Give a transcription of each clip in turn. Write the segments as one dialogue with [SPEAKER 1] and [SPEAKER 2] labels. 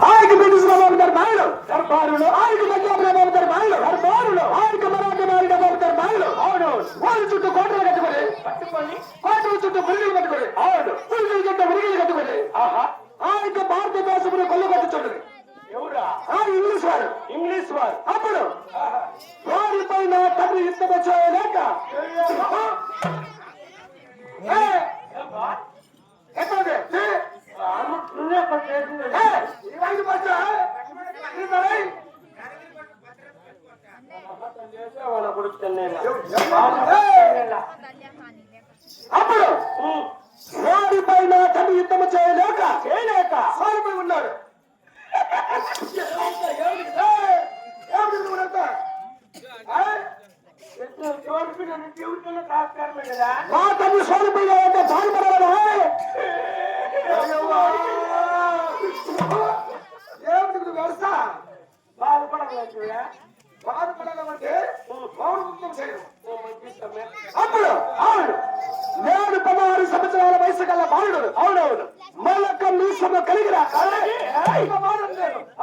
[SPEAKER 1] ఆయనకి బ్రిటిష్ బాబు గారి బాయిలు దర్బారులు, ఆయనకి పంజాబ్ బాబు గారి బాయిలు దర్బారులు, ఆయనకి మరాఠీ బాబు గారి బాయిలు. అవును, వాళ్ళ చుట్టూ కోటలు కట్టుకుని కోటల చుట్టూ బిల్డింగ్ కట్టుకుని, అవును, బిల్డింగ్ చుట్టూ విరిగిలు కట్టుకుని, ఆహా, ఆయనకి భారతదేశంలో కొల్లు కట్టుచుండదు. ఎవరా? ఇంగ్లీష్ వారు. అప్పుడు వారిపైన తండ్రి యుద్ధం చేయలేక అప్పుడు వారిపైన తండ్రి యుద్ధం చేయలేక వారిపై ఉన్నాడు. మా తల్లి సోడిపోయాలంటే బాధపడాలా? ఏమిటి నువ్వు వ్యవస్థ? బాధపడాలంటే అప్పుడు అవును, నేను 16 సంవత్సరాల వయసు గల బాలుడు. అవునవును, మొలక మీసము కలిగిన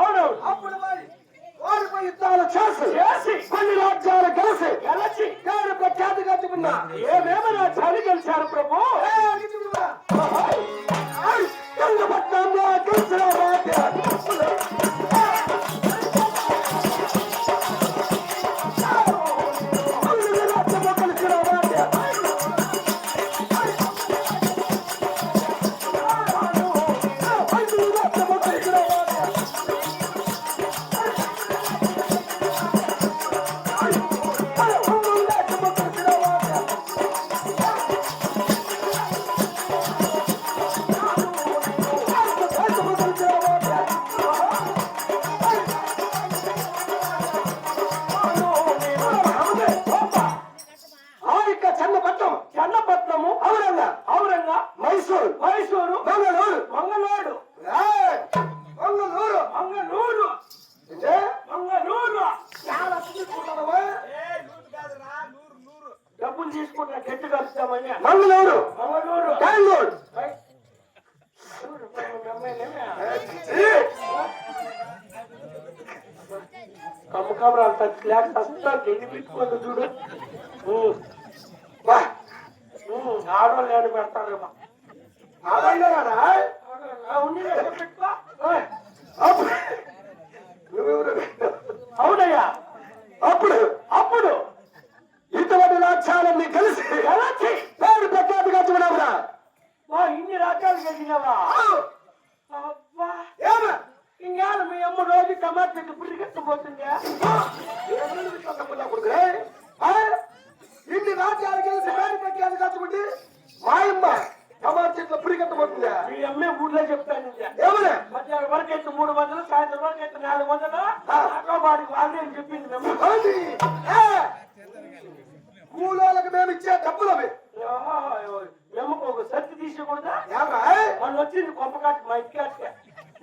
[SPEAKER 1] అవునవును. అప్పుడు వారిపై యుద్ధాలు చేసి కొన్ని రాజ్యాలు గెలిచి గారు ప్రఖ్యాతిగా చెప్తున్నా. ఏమేమి రాజ్యాలు గెలిచారు ప్రభు? గంగపట్నంలో గెలిచిన మైసూరు, మంగళూరు. డబ్బులు తీసుకుంటా గట్టి కలుస్తామని మంగళూరు, బెంగళూరు. కమ్మకమరా అంత క్లాస్ అంతా గెలి పెట్టుకోండి చూడు. ఆడవాళ్ళు ఏడు పెడతారేమో. అవునయ్యా, అప్పుడు ఇటువంటి రాజ్యాలన్నీ కలిసి పేరు ప్రఖ్యాతిగా చూడవురా. ఇన్ని రాజ్యాలు గెలిచినావా? ఇంకేళ మీ అమ్మ రోజు టమాటా ఇప్పుడు కట్టబోతుందా? ఇన్ని రాజ్యాలు గెలిచి పేరు ప్రఖ్యాతి కాచుకుంటే మా అమ్మ టమాటా చెట్లు పురి కట్టబోతుందా? మీ అమ్మే ఊళ్ళో చెప్తాను. ఏమన్నా మధ్యాహ్నం వరకు అయితే 300, సాయంత్రం వరకు అయితే 400 వాడికి వాళ్ళే చెప్పింది. కూలోళ్ళకి మేము ఇచ్చే డబ్బులు అవి. మేమకు ఒక సర్ది తీసుకోకూడదా? వాళ్ళు వచ్చింది కొంపకాటి మా ఇంటికి.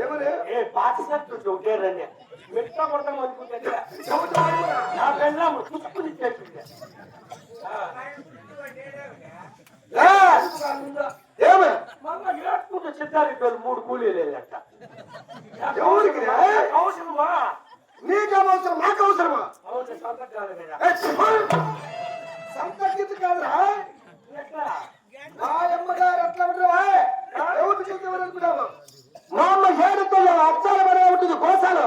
[SPEAKER 1] ఏమని పాత సర్ది ఒకటే రండి మెట్ట కొడతాం అనుకుంటే నా పెళ్ళాము చూసుకుని ఇచ్చేసింది. ఏడుకుంటే సిద్ధారెడ్డి 3 కూలీలు వెళ్ళట. అవసరమా? నీకు అవసరం, నాకు అవసరమా? సంతకించు కాదురా. మా అమ్మగారు అట్లా ఉంటావా? ఎవరు చూసేవారు? మా అమ్మ ఏడుతో అచ్చాల పడే ఉంటుంది కోసాలు.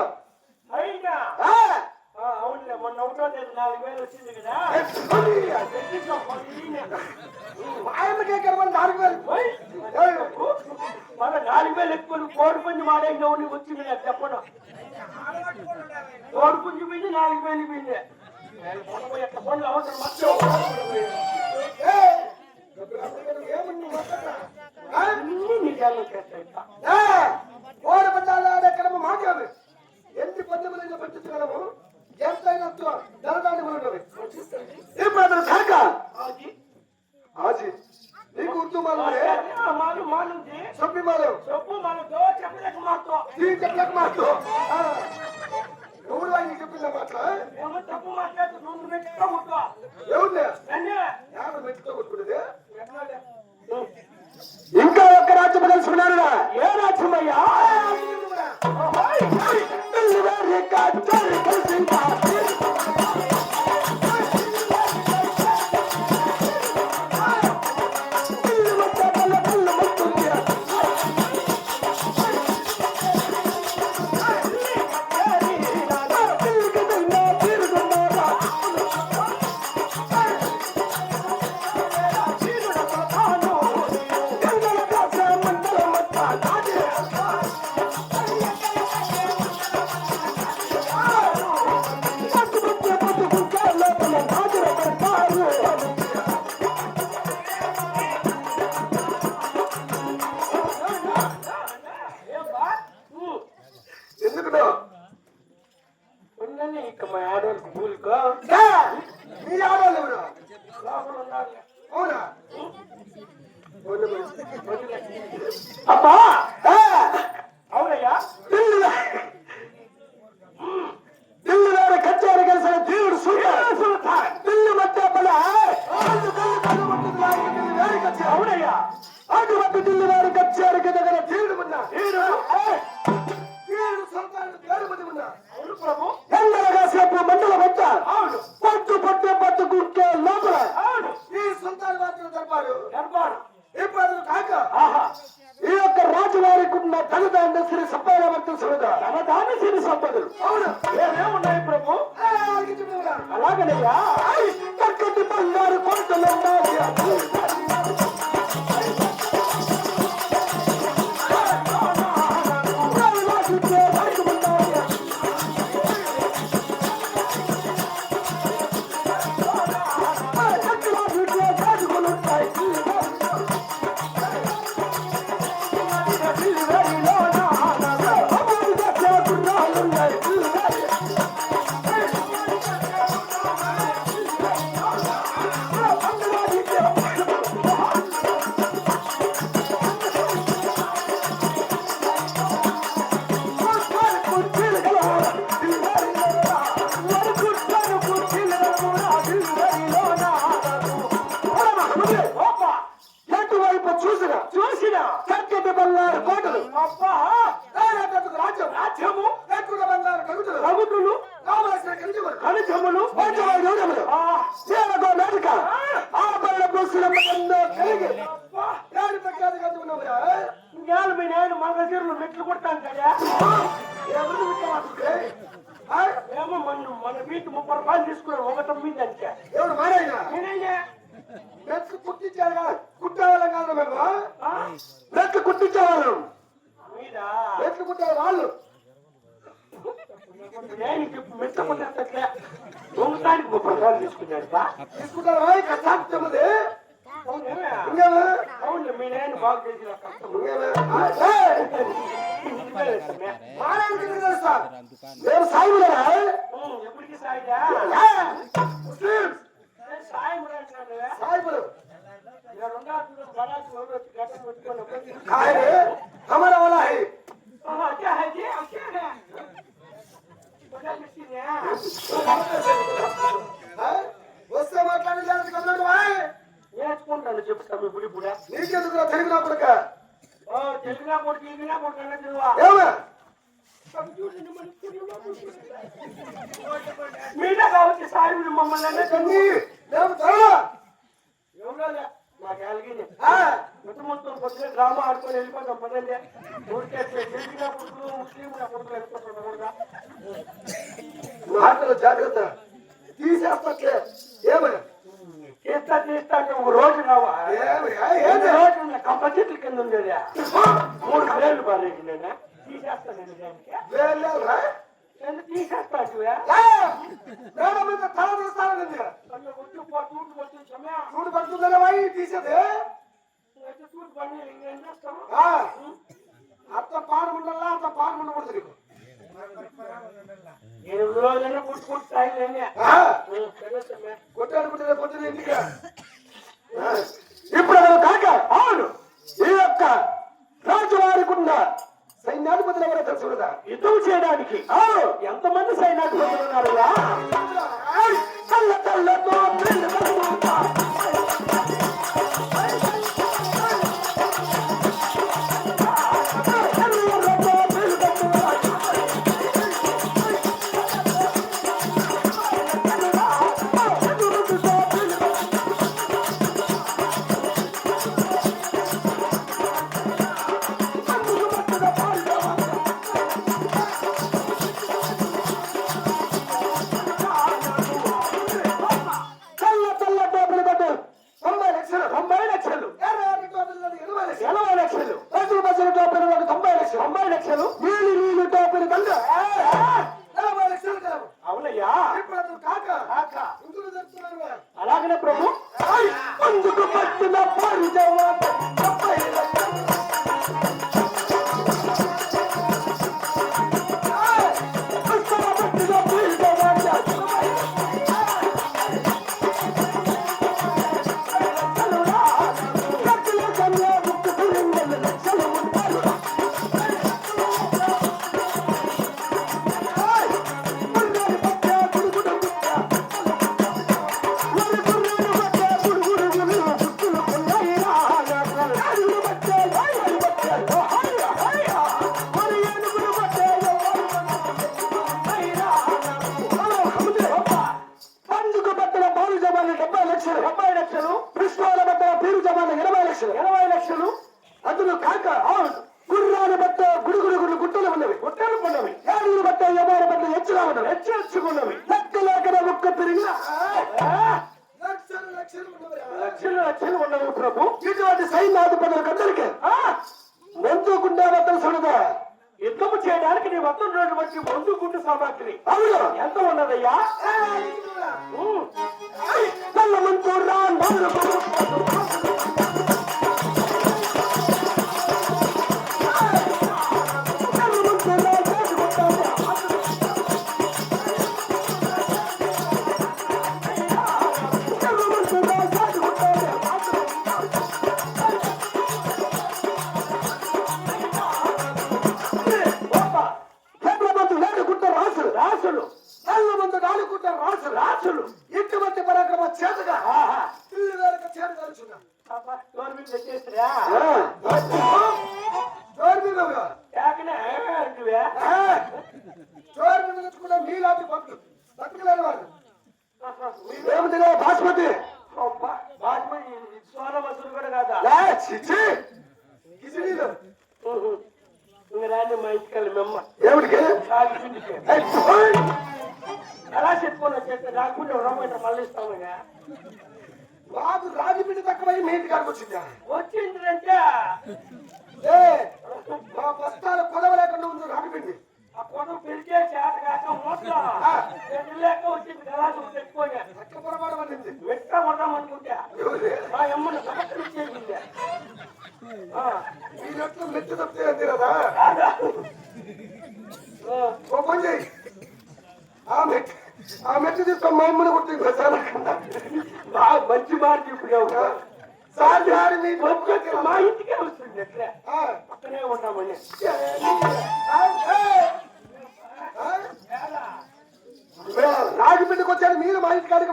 [SPEAKER 1] అవునులే, మొన్న 1వ తేదీ 4000 వచ్చింది కదా. ఆయనకే కదా 4000. మన 4000 ఎక్కువ కోడి పుంజు మాడే వచ్చింది నాకు చెప్పడం. కోడి పుంజు పోయింది, 4000 పోయింది. ఎట్లా పనులు అవసరం కోడి పందాలు ఆడెక్కడమో మాట్లాడు. ఎన్ని పందెములు పెట్టించగలము? ఎంతైనా ధనదాన్ని ఉన్నవి. ఇప్పుడు అతను శాఖ నీకు ఉర్దూ మాలు సబ్బి మాలు చెప్పలేక మాతో ఎవరు ఆయన చెప్పిందా మాట్లా? తప్పు మాట్లాడుతూ ఎవరు మెచ్చుకోకూడదు. ఇంకా ఒక్క రాజ్యం తెలుసుకున్నారుగా? ఏ రాజ్యం అయ్యా? అబ్బా అవునయ్యా దిల్లు వేరే కచ్చారు కలిసిన దేవుడు సుల్తాన్ దిల్లు మధ్య అవునయ్యా అటువంటి దిల్లు వేరే కచ్చారు దగ్గర దేవుడు ఉన్నా అవును ప్రభు ఎందరగా సేపు మండల వచ్చ అవును పట్టు పట్టే పట్టు గుట్టే లోపల అవును ఈ సుల్తాన్ మాత్రం దర్బారు ఇప్పుడు కాక ఈ యొక్క రాజువారికి ఉన్న ధనదాన్ని శ్రీ సంపాదవర్త సురదా ధనదాన్ని శ్రీ సంపదలు అవును ఏమేమున్నాయి ప్రభు అలాగనయ్యా చక్కటి బంగారు కొంటలు చూసిన చక్కటి బంగారు కోటలు రాజ్యము బంగారు కగుతులు ఖనిజములు మేడక ఆ బల్ల పూసిన కలిగి ఇవాళ మీ నాయన మగజీరులు మెట్లు కొడతాను కదా ఏమో మన వీటి 30 రూపాయలు తీసుకున్నాడు 1.9 అంటే ఎవరు నేనైనా మెట్లు కుట్టించారు కుట్టేవాళ్ళం కాదు మేము మెట్లు కుట్టించేవాళ్ళం మెట్లు కుట్టే వాళ్ళు మెట్లు కుట్టే దొంగతానికి 30 రూపాయలు తీసుకున్నాడు తీసుకుంటారు అవును మీ నాయన బాగు చేసిన నేను సాయిబులరా ఎప్పటికీ సాయిదా साहिबुल हमारा वाला है क्या है जी क्या है वस्ते మాట్లాడి జాగ్రత్త కమ్ముడు వాయ్ నేర్చుకుంటాను చెప్తాను బుడి బుడా నీకెందుకు తెలుగు నా కొడుక తెలుగు నా కొడుకు ఇంగినా కొడుకు అన్నదివా ఏమా మీనా కావచ్చు సాయిబులు మమ్మల్ని అన్నది నేను తరలా ఎవరాలే నాకు అలిగింది మొత్తం పొద్దున డ్రామా ఆడుకొని వెళ్ళిపోతాం పదండి ఊరికే తెలిసిన కొడుకులు ముస్లిం కొడుకులు వెళ్ళిపోతాం మాటలు జాగ్రత్త తీసేస్తట్లే ఏమని చేస్తా ఒక రోజు రావా రోజు కంప చెట్ల కింద ఉండేది 3 వేలు బాగా తీసేస్తాను తీసేస్తా చూడు పడుతుందా తీసేది అత్త పాడుకుంటా అంత పాడుకుంటకూడదు 8 రోజులైనా కుట్టుకుంటాయి కొట్టాడుకుంటే పొద్దున ఇంటికి ఇప్పుడు కాక అవును ఈ యొక్క రాజువారికున్న సైన్యాధిపతులు ఎవరో తెలుసుదా యుద్ధం చేయడానికి ఎంతమంది సైన్యాధిపతులు ఉన్నారు హెచ్చరించుకున్నవి లెక్కలేకన ఒక్క పెరిగిన లక్షలు ఉన్నవి ప్రభు. ఇటువంటి సైన్యాధిపతులకందరికీ మందుకుండే వద్దలు చూడదా యుద్ధము చేయడానికి నీ వద్ద ఉన్నటువంటి మందుకుంటు సామాగ్రి అవును ఎంత ఉన్నదయ్యా? రాసులు నల్ల మంది నాలుగుంట రాసులు ఇటువంటి పరాక్రమ చేతగా చేత కలుచున్నా మీలాంటి పట్టులు పట్టుకులేని వాడు ఏమిటిగా బాస్మతి బాస్మతి సోన మసూరు కూడా కాదా రాని మా ఇంటికి మెమ్మ ఏమిటికి ఎలా చెప్పుకున్నా చేస్తే రాకుండా రమ్మంటే మళ్ళీ ఇస్తామయ్యా. బాబు రాజుపిండి తక్కువ మీ ఇంటి కాడికి వచ్చిందా? వచ్చిందంటే మా బస్తాల కొదవ లేకుండా ఉంది రాజుపిండి. ఆ కొదవ పెరిగే చేత కాక మోసా లేక వచ్చింది గలాసు తెచ్చుకోగా అక్క పొరపాటు పడింది. వెట్ట కొడదాం అనుకుంటా మా అమ్మని సమస్యలు ఇచ్చేసింది. మీరెట్లు మెచ్చు తప్పితే అంతే కదా ఓపెన్ చేయి. ఆ మెట్టు తీసుకొని మా అమ్మని కొట్టింది బాగా మంచి మాట ఇప్పుడు మా ఇంటికే వస్తుంది ఎట్లా పక్కనే ఉంటామని రాజుపిండికి వచ్చాడు మీరు మా ఇంటి కాడికి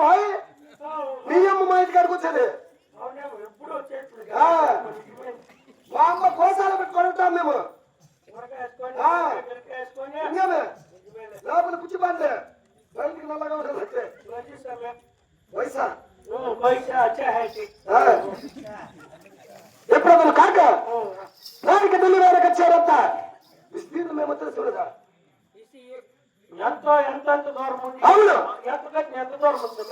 [SPEAKER 1] మీ అమ్మ మా ఇంటి కాడికి వచ్చేది ఎప్పుడు వచ్చేది. మా అమ్మ కోసాలు పెట్టుకొని ఉంటాం మేము లోపల పుచ్చి పండే బయటికి నల్లగా ఉంటుంది వయసా ఎప్పుడు అతను కాక దానికి ఢిల్లీ వేరకు వచ్చారంత విస్తీర్ణం ఏమో తెలుసుదా ఎంతో ఎంత దూరం ఉంది. అవును ఎంత దూరం ఉంది.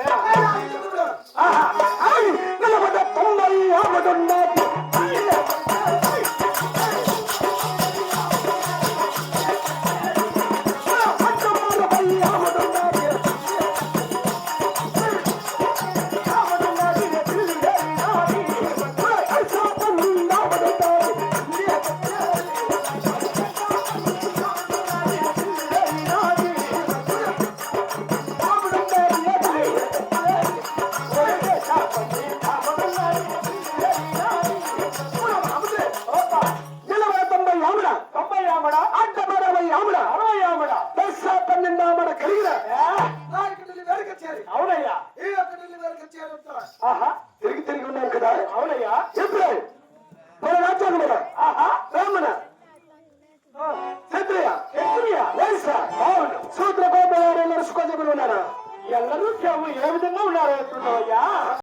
[SPEAKER 1] 12 కలిగిన అవునయ్యా తిరిగి ఉన్నాను కదా. అవునయ్యా ఎప్పుడే మన రాజ్యాలు మన రామణ క్షత్రియ సూత్ర గోపాలు నడుచుకోజగులు ఉన్నారా? ఎల్లరూ ఏ విధంగా ఉన్నారు?